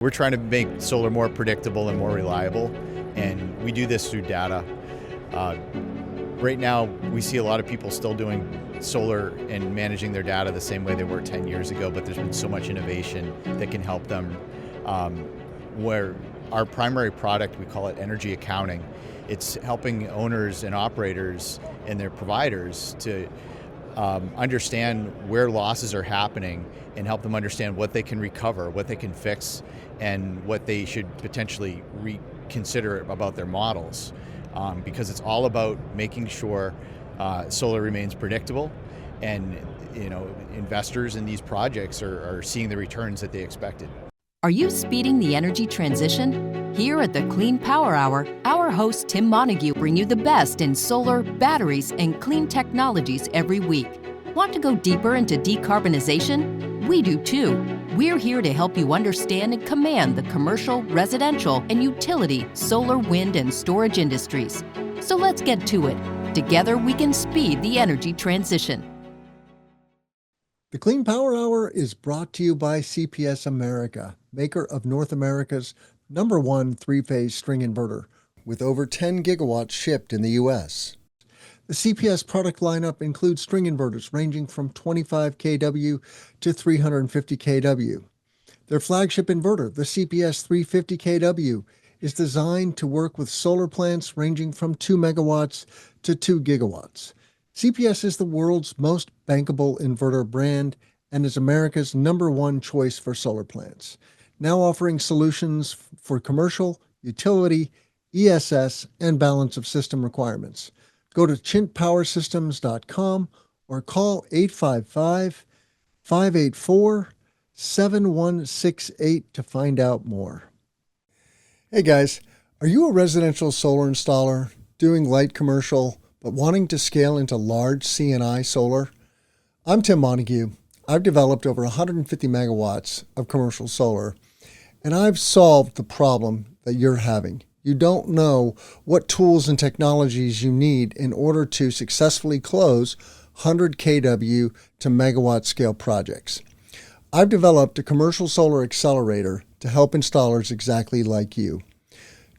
We're trying to make solar more predictable and more reliable, and we do this through data. Right now, we see a lot of people still doing solar and managing their data the same way they were 10 years ago, but there's been so much innovation that can help them. Where our primary product, we call it energy accounting. It's helping owners and operators and their providers to understand where losses are happening and help them understand what they can recover, what they can fix, and what they should potentially reconsider about their models. Because it's all about making sure solar remains predictable, and investors in these projects are seeing the returns that they expected. Are you speeding the energy transition? Here at the Clean Power Hour, our host Tim Montague bring you the best in solar, batteries, and clean technologies every week. Want to go deeper into decarbonization? We do too. We're here to help you understand and command the commercial, residential, and utility solar, wind, and storage industries. So let's get to it. Together we can speed the energy transition. The Clean Power Hour is brought to you by CPS America, maker of North America's #1 three-phase string inverter, with over 10 gigawatts shipped in the U.S. The CPS product lineup includes string inverters ranging from 25 kW to 350 kW. Their flagship inverter, the CPS 350 kW, is designed to work with solar plants ranging from 2 megawatts to 2 gigawatts. CPS is the world's most bankable inverter brand and is America's #1 choice for solar plants, now offering solutions for commercial, utility, ESS, and balance of system requirements. Go to chintpowersystems.com or call 855-584-7168 to find out more. Hey guys, are you a residential solar installer doing light commercial but wanting to scale into large C&I solar? I'm Tim Montague. I've developed over 150 megawatts of commercial solar, and I've solved the problem that you're having. You don't know what tools and technologies you need in order to successfully close 100 kW to megawatt scale projects. I've developed a commercial solar accelerator to help installers exactly like you.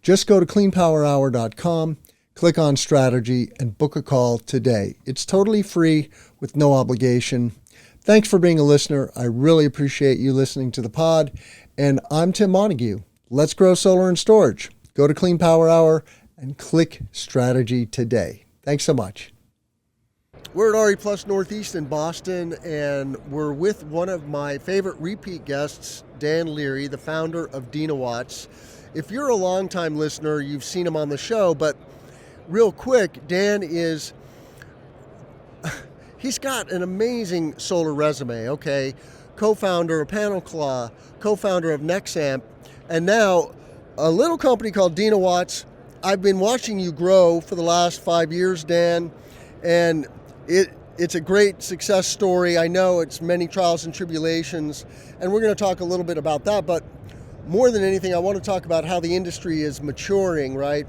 Just go to cleanpowerhour.com, click on strategy, and book a call today. It's totally free with no obligation. Thanks for being a listener. I really appreciate you listening to the pod. And I'm Tim Montague. Let's grow solar and storage. Go to Clean Power Hour and click strategy today. Thanks so much. We're at RE Plus Northeast in Boston, and we're with one of my favorite repeat guests, Dan Leary, the founder of Denowatts. If you're a longtime listener, you've seen him on the show, but real quick, Dan he's got an amazing solar resume, okay? Co-founder of PanelClaw, co-founder of Nexamp, and now a little company called Denowatts. I've been watching you grow for the last 5 years, Dan, and it's a great success story. I know it's many trials and tribulations, and we're going to talk a little bit about that, but more than anything, I want to talk about how the industry is maturing, right?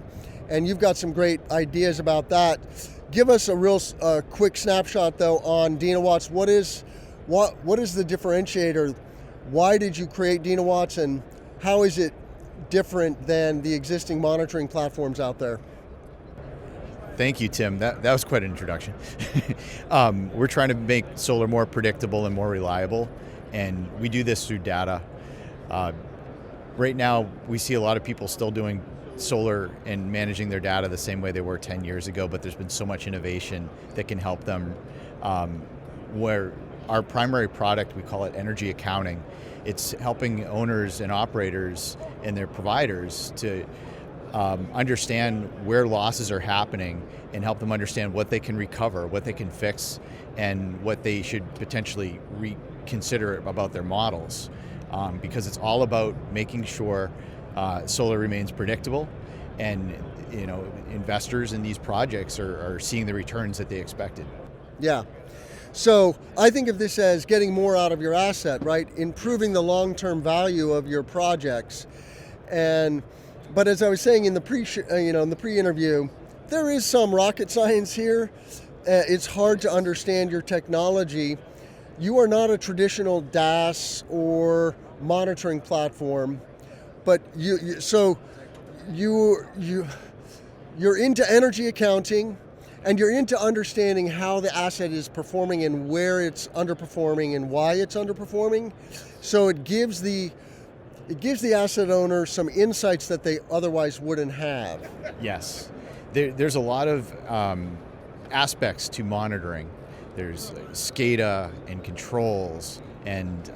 And you've got some great ideas about that. Give us a real quick snapshot, though, on Denowatts. What is the differentiator? Why did you create Denowatts, and how is it different than the existing monitoring platforms out there? Thank you, Tim. That was quite an introduction. We're trying to make solar more predictable and more reliable, and we do this through data. Right now, we see a lot of people still doing solar and managing their data the same way they were 10 years ago, but there's been so much innovation that can help them. Where our primary product, we call it energy accounting. It's helping owners and operators and their providers to understand where losses are happening and help them understand what they can recover, what they can fix, and what they should potentially reconsider about their models. Because it's all about making sure solar remains predictable, and investors in these projects are seeing the returns that they expected. Yeah. So I think of this as getting more out of your asset, right? Improving the long-term value of your projects. But as I was saying in the pre-interview, there is some rocket science here. It's hard to understand your technology. You are not a traditional DAS or monitoring platform. But you're into energy accounting, and you're into understanding how the asset is performing and where it's underperforming and why it's underperforming. So it gives the asset owner some insights that they otherwise wouldn't have. Yes. There's a lot of aspects to monitoring. There's SCADA and controls and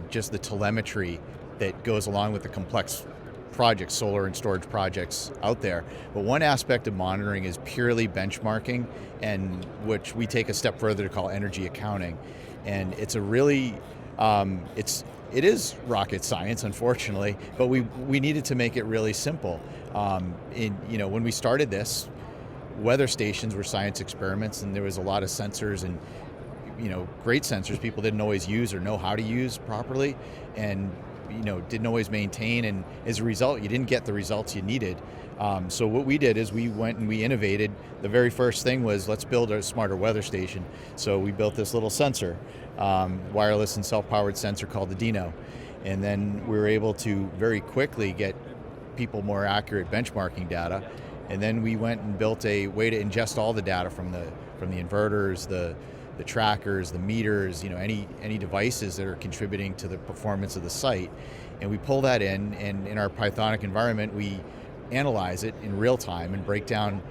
just the telemetry that goes along with the complex projects, solar and storage projects out there. But one aspect of monitoring is purely benchmarking, and which we take a step further to call energy accounting. And it's a really, it is rocket science, unfortunately, but we needed to make it really simple. When we started this, weather stations were science experiments, and there was a lot of sensors and great sensors people didn't always use or know how to use properly, and didn't always maintain, and as a result you didn't get the results you needed. So what we did is we went and we innovated. The very first thing was, let's build a smarter weather station. So we built this little sensor, wireless and self-powered sensor called the Deno, and then we were able to very quickly get people more accurate benchmarking data. And then we went and built a way to ingest all the data from the inverters, the trackers, the meters, any devices that are contributing to the performance of the site. And we pull that in, and in our Pythonic environment, we analyze it in real time and break down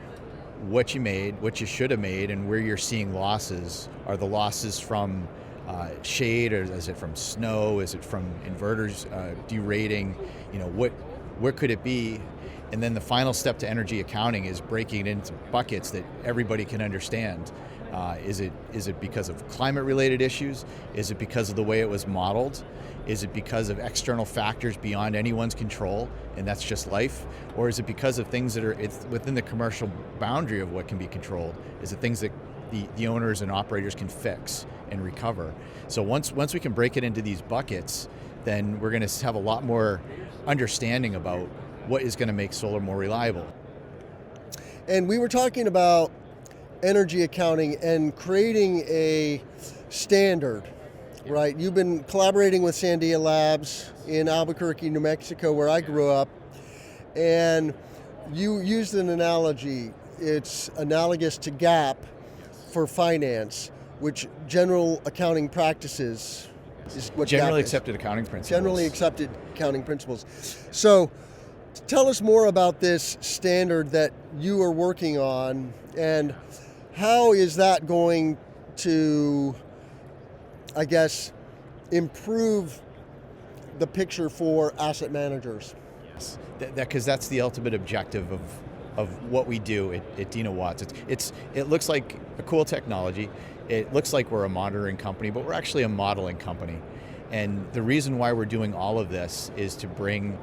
what you made, what you should have made, and where you're seeing losses. Are the losses from shade, or is it from snow? Is it from inverters derating? What could it be? And then the final step to energy accounting is breaking it into buckets that everybody can understand. Is it because of climate-related issues? Is it because of the way it was modeled? Is it because of external factors beyond anyone's control, and that's just life? Or is it because of things that are within the commercial boundary of what can be controlled? Is it things that the owners and operators can fix and recover? So once we can break it into these buckets, then we're going to have a lot more understanding about what is going to make solar more reliable. And we were talking about energy accounting and creating a standard, right? You've been collaborating with Sandia Labs in Albuquerque, New Mexico, where I grew up, and you used an analogy. It's analogous to GAAP for finance, which general accounting practices is what Generally GAAP is. accepted accounting principles. Generally accepted accounting principles. So tell us more about this standard that you are working on, and how is that going to, I guess, improve the picture for asset managers? Yes, because that's the ultimate objective of what we do at Denowatts. It looks like a cool technology. It looks like we're a monitoring company, but we're actually a modeling company. And the reason why we're doing all of this is to bring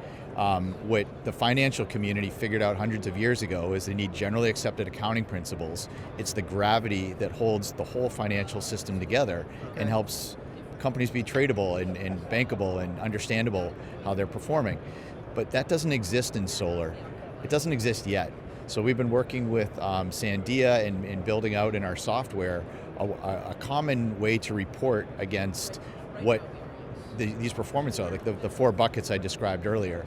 what the financial community figured out hundreds of years ago is they need generally accepted accounting principles. It's the gravity that holds the whole financial system together and helps companies be tradable and bankable and understandable how they're performing. But that doesn't exist in solar. It doesn't exist yet. So we've been working with Sandia and building out in our software a common way to report against what these performance are, like the four buckets I described earlier,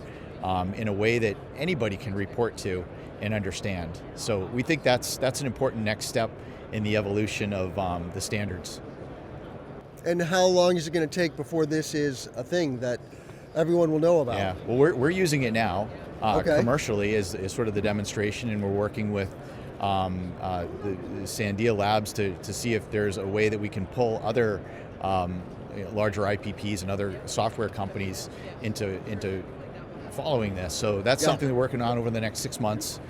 in a way that anybody can report to and understand. So we think that's an important next step in the evolution of the standards. And how long is it going to take before this is a thing that everyone will know about? Yeah, well, we're using it now Okay. commercially as sort of the demonstration, and we're working with the Sandia Labs to see if there's a way that we can pull other larger IPPs and other software companies into following this. So that's something we're working on over the next 6 months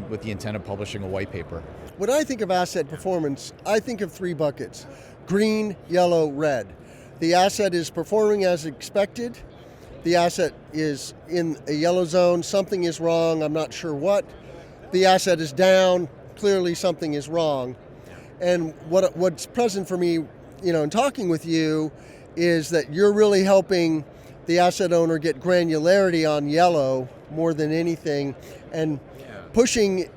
with the intent of publishing a white paper. When I think of asset performance, I think of three buckets: green, yellow, red. The asset is performing as expected. The asset is in a yellow zone. Something is wrong. I'm not sure what. The asset is down. Clearly something is wrong. And what's present for me, in talking with you, is that you're really helping the asset owner get granularity on yellow more than anything, and pushing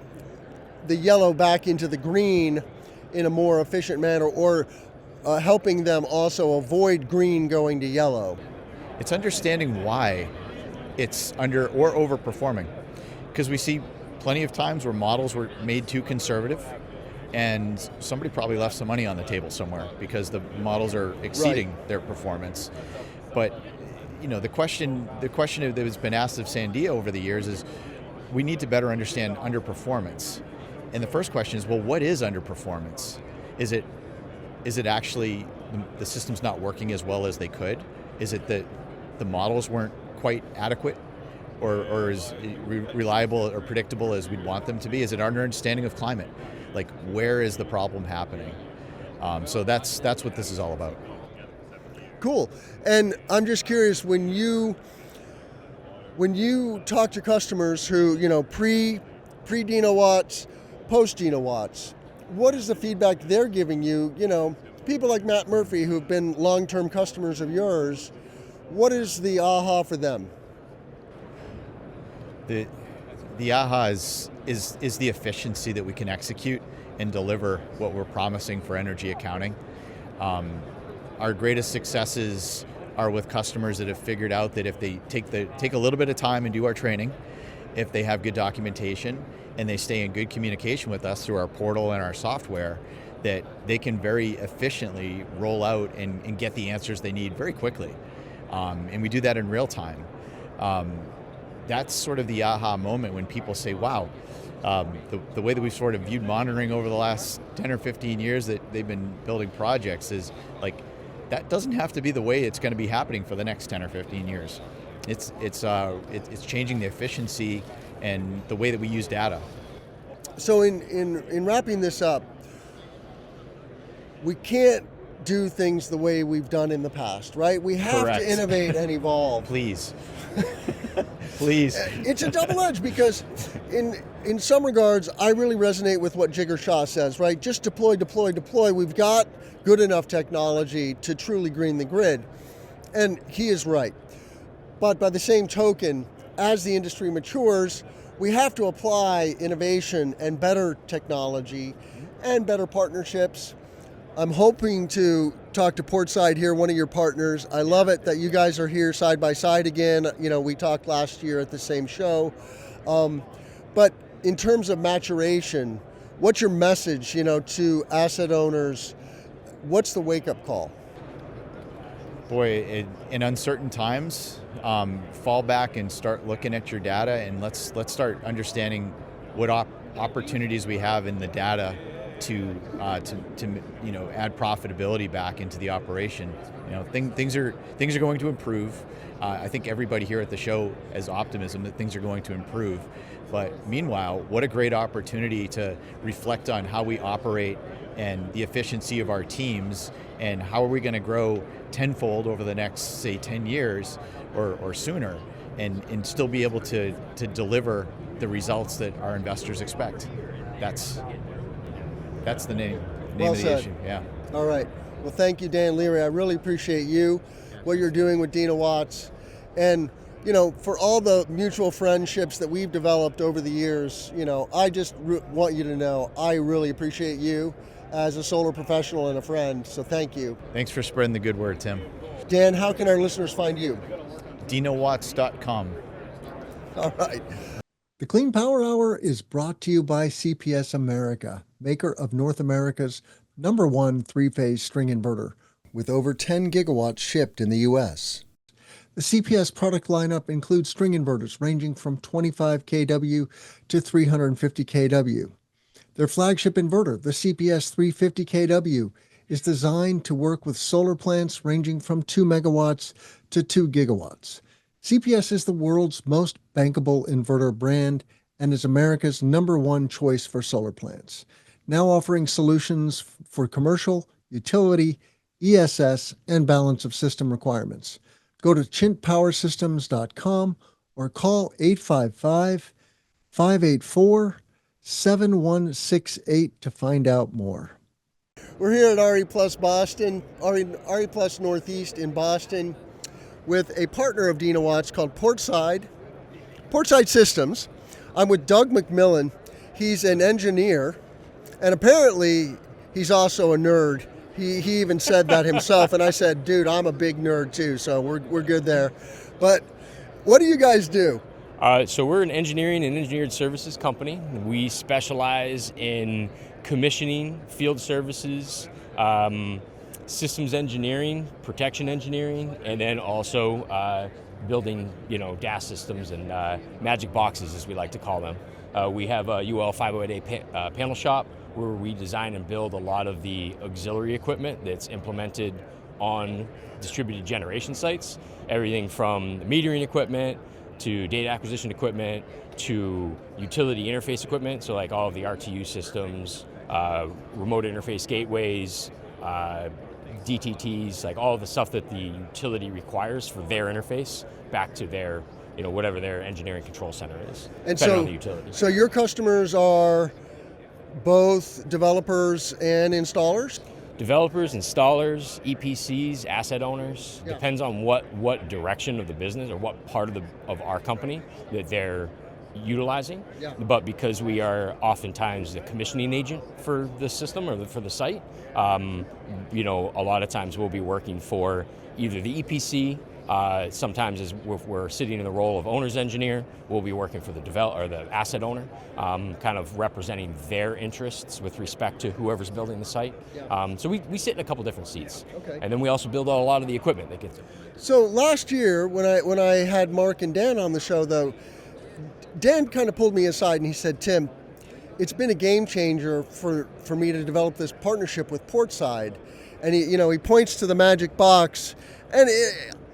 the yellow back into the green in a more efficient manner, or helping them also avoid green going to yellow. It's understanding why it's under or overperforming. Because we see plenty of times where models were made too conservative, and somebody probably left some money on the table somewhere because the models are exceeding their performance. But the question that has been asked of Sandia over the years is, we need to better understand underperformance. And the first question is, well, what is underperformance? Is it actually the system's not working as well as they could? Is it that the models weren't quite adequate or as reliable or predictable as we'd want them to be? Is it our understanding of climate? Like, where is the problem happening? So that's what this is all about. Cool. And I'm just curious, when you talk to customers who, pre-Denowatts, post-Denowatts, what is the feedback they're giving you? People like Matt Murphy, who've been long-term customers of yours, what is the aha for them? The aha is the efficiency that we can execute and deliver what we're promising for energy accounting. Our greatest successes are with customers that have figured out that if they take a little bit of time and do our training, if they have good documentation and they stay in good communication with us through our portal and our software, that they can very efficiently roll out and get the answers they need very quickly. And we do that in real time. That's sort of the aha moment when people say, wow, the way that we've sort of viewed monitoring over the last 10 or 15 years that they've been building projects is like, that doesn't have to be the way it's going to be happening for the next 10 or 15 years. It's changing the efficiency and the way that we use data. So in wrapping this up, we can't do things the way we've done in the past, right? We have Correct. to innovate and evolve. Please. Please. It's a double edge because in some regards, I really resonate with what Jigar Shah says, right? Just deploy, deploy, deploy. We've got good enough technology to truly green the grid. And he is right. But by the same token, as the industry matures, we have to apply innovation and better technology and better partnerships. I'm hoping to talk to Portside here, one of your partners. I love it that you guys are here side by side again. We talked last year at the same show. But in terms of maturation, what's your message, to asset owners? What's the wake-up call? Boy, in uncertain times, fall back and start looking at your data, and let's start understanding what opportunities we have in the data to add profitability back into the operation. Things are going to improve. I think everybody here at the show has optimism that things are going to improve. But meanwhile, what a great opportunity to reflect on how we operate and the efficiency of our teams, and how are we going to grow tenfold over the next, say, 10 years or sooner, and still be able to deliver the results that our investors expect. That's the name Well of the said. issue. Yeah. All right. Well, thank you, Dan Leary. I really appreciate you, what you're doing with Denowatts, and for all the mutual friendships that we've developed over the years. I just want you to know I really appreciate you as a solar professional and a friend. So thank you. Thanks for spreading the good word, Tim. Dan, how can our listeners find you? Denowatts.com. All right. The Clean Power Hour is brought to you by CPS America, maker of North America's #1 three-phase string inverter, with over 10 gigawatts shipped in the U.S. The CPS product lineup includes string inverters ranging from 25 kW to 350 kW. Their flagship inverter, the CPS 350 kW, is designed to work with solar plants ranging from 2 megawatts to 2 gigawatts. CPS is the world's most bankable inverter brand and is America's #1 choice for solar plants, now offering solutions for commercial, utility, ESS, and balance of system requirements. Go to chintpowersystems.com or call 855-584-7168 to find out more. We're here at RE Plus Boston, RE Plus Northeast in Boston, with a partner of Denowatts called Portside Systems. I'm with Doug Macmillan. He's an engineer, and apparently he's also a nerd. He even said that himself, and I said, dude, I'm a big nerd too, so we're good there. But What do you guys do? So we're an engineering and engineered services company. We specialize in commissioning, field services, systems engineering, protection engineering, and then also building, DAS systems and magic boxes, as we like to call them. We have a UL 508A panel shop where we design and build a lot of the auxiliary equipment that's implemented on distributed generation sites. Everything from the metering equipment to data acquisition equipment to utility interface equipment, so like all of the RTU systems, remote interface gateways, DTTs, like all of the stuff that the utility requires for their interface back to their, whatever their engineering control center is, And depending on the utility. so your customers are both developers and installers? Developers, installers, EPCs, asset owners, Yeah. depends on what direction of the business or what part of our company that they're utilizing. Yeah. But because we are oftentimes the commissioning agent for the system or for the site, a lot of times we'll be working for either the EPC. Sometimes as we're sitting in the role of owner's engineer, we'll be working for the developer or the asset owner, kind of representing their interests with respect to whoever's building the site. Yeah. So we sit in a couple different seats. Okay. And then we also build a lot of the equipment that gets there. So last year, when I had Mark and Dan on the show, though, Dan kind of pulled me aside and he said, "Tim, it's been a game changer for me to develop this partnership with Portside." And he points to the magic box, and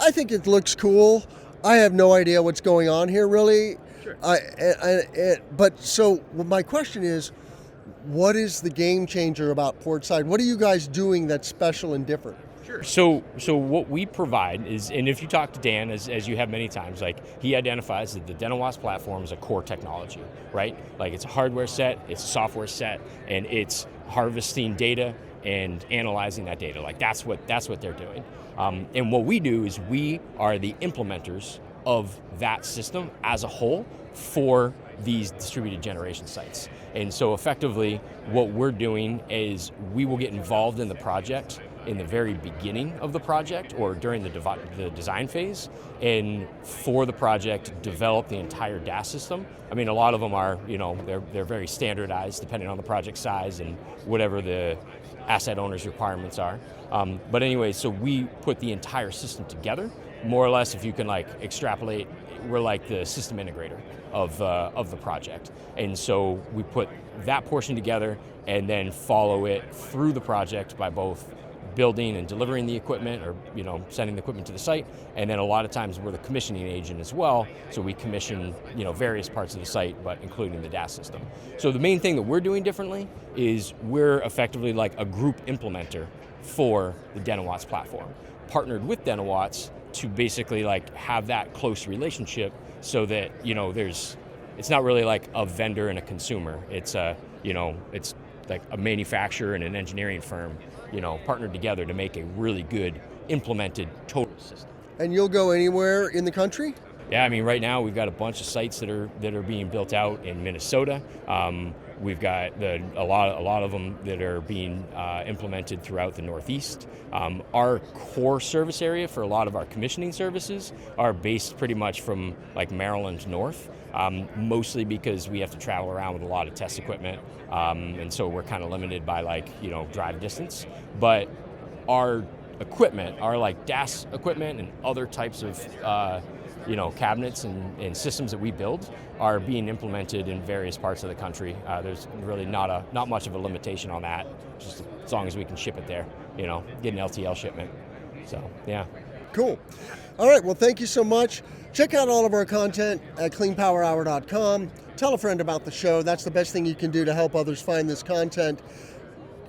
I think it looks cool. I have no idea what's going on here, really. Sure. But my question is, what is the game changer about Portside? What are you guys doing that's special and different? Sure. So what we provide is, and if you talk to Dan, as you have many times, like he identifies that the Denowatts platform is a core technology, right? Like it's a hardware set, it's a software set, and it's harvesting data and analyzing that data. Like that's what they're doing. And what we do is we are the implementers of that system as a whole for these distributed generation sites. And so effectively what we're doing is we will get involved in the project in the very beginning of the project or during the design phase, and for the project develop the entire DAS system. I mean, a lot of them are, they're very standardized depending on the project size and whatever the asset owner's requirements are. But anyway, so we put the entire system together, more or less. If you can extrapolate, we're like the system integrator of the project. And so we put that portion together and then follow it through the project by both building and delivering the equipment, or sending the equipment to the site, and then a lot of times we're the commissioning agent as well. So we commission various parts of the site, but including the DAS system. So the main thing that we're doing differently is we're effectively like a group implementer for the Denowatts platform, partnered with Denowatts to basically have that close relationship, so that it's not really like a vendor and a consumer. It's it's like a manufacturer and an engineering firm, partnered together to make a really good implemented total system. And you'll go anywhere in the country? Yeah, I mean, right now we've got a bunch of sites that are being built out in Minnesota. We've got a lot of them that are being implemented throughout the Northeast. Our core service area for a lot of our commissioning services are based pretty much from Maryland north. Mostly because we have to travel around with a lot of test equipment, and so we're kind of limited by drive distance. But our equipment, our DAS equipment and other types of cabinets and systems that we build are being implemented in various parts of the country. There's really not much of a limitation on that, just as long as we can ship it there, get an LTL shipment. So yeah. Cool. All right, well, thank you so much. Check out all of our content at cleanpowerhour.com. Tell a friend about the show. That's the best thing you can do to help others find this content.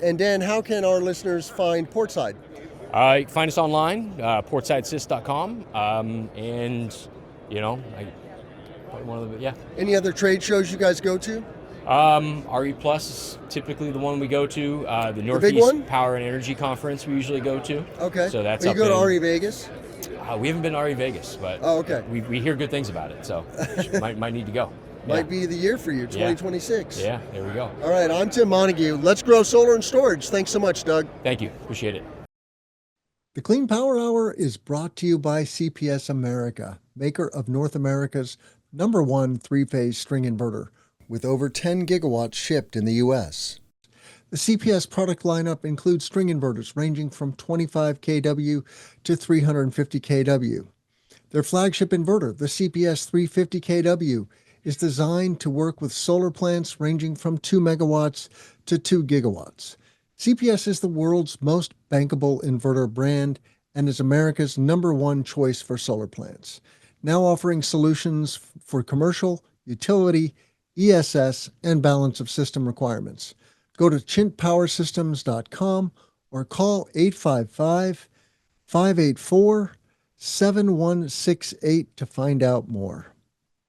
And Dan, how can our listeners find Portside? You can find us online, portsidesys.com, and Any other trade shows you guys go to? RE Plus is typically the one we go to. The Northeast Power and Energy Conference we usually go to. Okay. So that's you go to RE Vegas? We haven't been to RE Vegas, but okay. We hear good things about it, so might need to go. Might be the year for you, 2026. Yeah, there we go. All right, I'm Tim Montague. Let's grow solar and storage. Thanks so much, Doug. Thank you. Appreciate it. The Clean Power Hour is brought to you by CPS America. maker of North America's #1 three-phase string inverter, with over 10 gigawatts shipped in the U.S. The CPS product lineup includes string inverters ranging from 25 kW to 350 kW. Their flagship inverter, the CPS 350 kW, is designed to work with solar plants ranging from 2 megawatts to 2 gigawatts. CPS is the world's most bankable inverter brand and is America's #1 choice for solar plants, now offering solutions for commercial, utility, ESS, and balance of system requirements. Go to chintpowersystems.com or call 855-584-7168 to find out more.